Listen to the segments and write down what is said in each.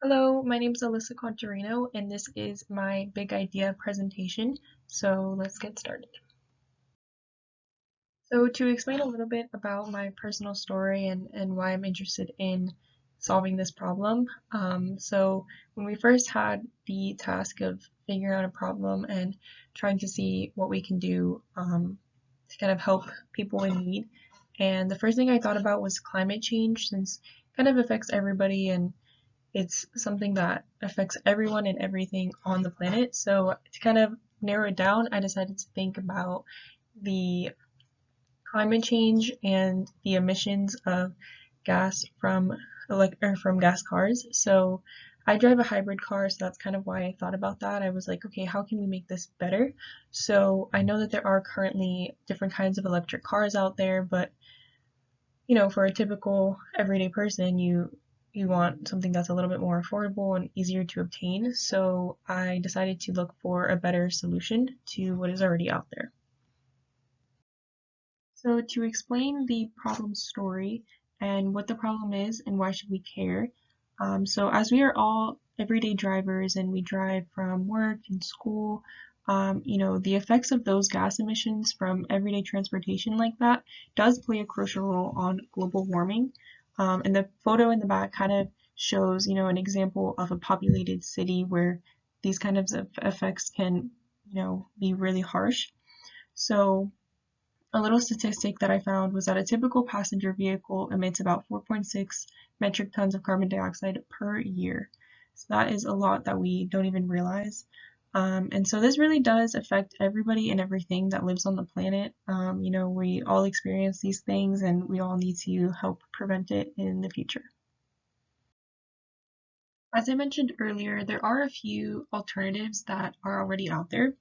Hello, my name is Alyssa Contarino, and this is my big idea presentation. So let's get started. So to explain a little bit about my personal story and why I'm interested in solving this problem. So when we first had the task of figuring out a problem and trying to see what we can do to kind of help people in need, and the first thing I thought about was climate change, since it kind of affects everybody and it's something that affects everyone and everything on the planet. So to kind of narrow it down, I decided to think about the climate change and the emissions of gas from from gas cars. So I drive a hybrid car, so that's kind of why I thought about that. I was like, okay, how can we make this better? So I know that there are currently different kinds of electric cars out there, but for a typical everyday person, you want something that's a little bit more affordable and easier to obtain. So I decided to look for a better solution to what is already out there. So to explain the problem story and what the problem is and why should we care. So as we are all everyday drivers and we drive from work and school, the effects of those gas emissions from everyday transportation like that does play a crucial role on global warming. And the photo in the back kind of shows, an example of a populated city where these kinds of effects can, be really harsh. So a little statistic that I found was that a typical passenger vehicle emits about 4.6 metric tons of carbon dioxide per year. So that is a lot that we don't even realize. And so this really does affect everybody and everything that lives on the planet. We all experience these things and we all need to help prevent it in the future. As I mentioned earlier, there are a few alternatives that are already out there.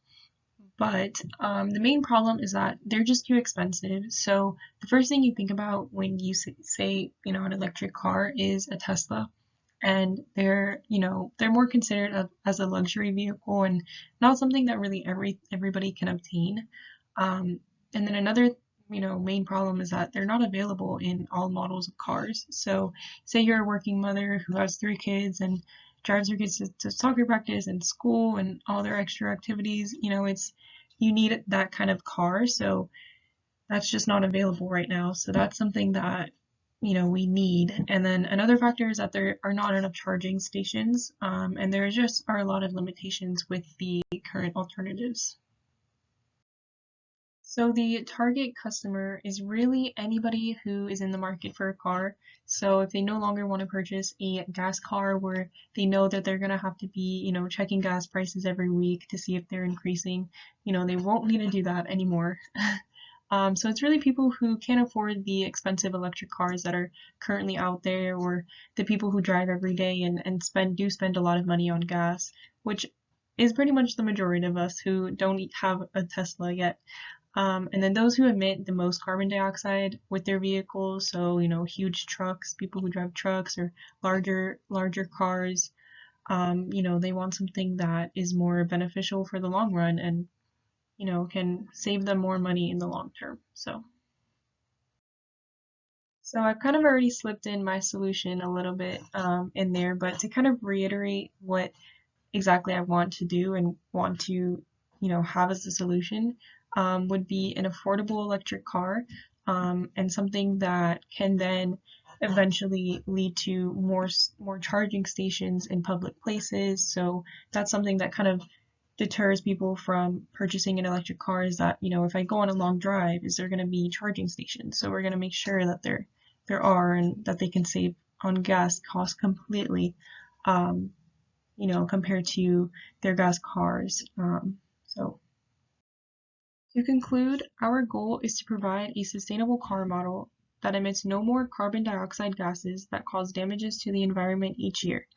But the main problem is that they're just too expensive. So the first thing you think about when you say, an electric car is a Tesla, and they're more considered as a luxury vehicle and not something that really everybody can obtain. And then another, main problem is that they're not available in all models of cars. So say you're a working mother who has 3 kids and drives her kids to soccer practice and school and all their extra activities, you need that kind of car. So that's just not available right now. So that's something that, we need. And then another factor is that there are not enough charging stations, and there just are a lot of limitations with the current alternatives. So the target customer is really anybody who is in the market for a car. So if they no longer want to purchase a gas car where they know that they're going to have to be, checking gas prices every week to see if they're increasing, they won't need to do that anymore. So it's really people who can't afford the expensive electric cars that are currently out there, or the people who drive every day and spend a lot of money on gas, which is pretty much the majority of us who don't have a Tesla yet. And then those who emit the most carbon dioxide with their vehicles, so huge trucks, people who drive trucks or larger cars, they want something that is more beneficial for the long run and can save them more money in the long term. So I've kind of already slipped in my solution a little bit in there, but to kind of reiterate what exactly I want to do and want to, have as a solution, would be an affordable electric car, and something that can then eventually lead to more charging stations in public places. So that's something that kind of deters people from purchasing an electric car, is that, if I go on a long drive, is there going to be charging stations? So we're going to make sure that there are, and that they can save on gas costs completely, compared to their gas cars. So to conclude, our goal is to provide a sustainable car model that emits no more carbon dioxide gases that cause damages to the environment each year.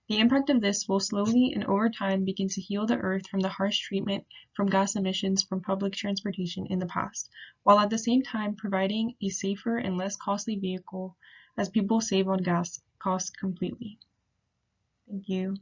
The impact of this will slowly and over time begin to heal the earth from the harsh treatment from gas emissions from public transportation in the past, while at the same time providing a safer and less costly vehicle as people save on gas costs completely. Thank you.